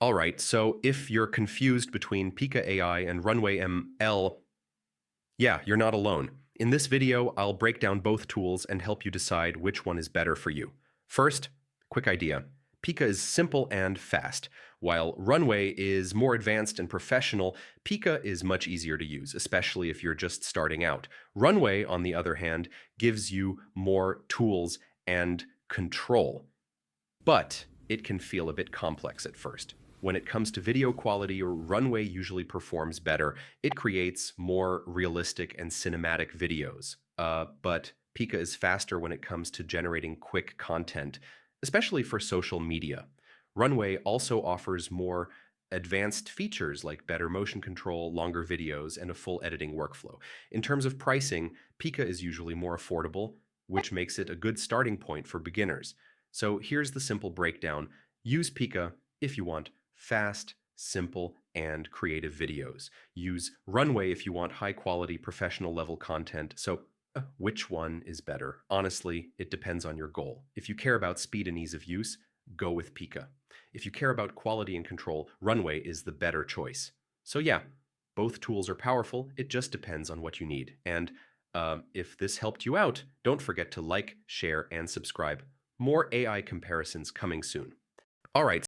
All right, so if you're confused between Pika AI and Runway ML, yeah, you're not alone. In this video, I'll break down both tools and help you decide which one is better for you. First, quick idea. Pika is simple and fast. While Runway is more advanced and professional, Pika is much easier to use, especially if you're just starting out. Runway, on the other hand, gives you more tools and control, but it can feel a bit complex at first. When it comes to video quality, Runway usually performs better. It creates more realistic and cinematic videos. But Pika is faster when it comes to generating quick content, especially for social media. Runway also offers more advanced features like better motion control, longer videos, and a full editing workflow. In terms of pricing, Pika is usually more affordable, which makes it a good starting point for beginners. So here's the simple breakdown. Use Pika if you want fast, simple, and creative videos. Use Runway if you want high quality professional level content. So which one is better? Honestly, it depends on your goal. If you care about speed and ease of use, go with Pika. If you care about quality and control, Runway is the better choice. So yeah, both tools are powerful. It just depends on what you need. And if this helped you out, don't forget to like, share, and subscribe. More AI comparisons coming soon. All right.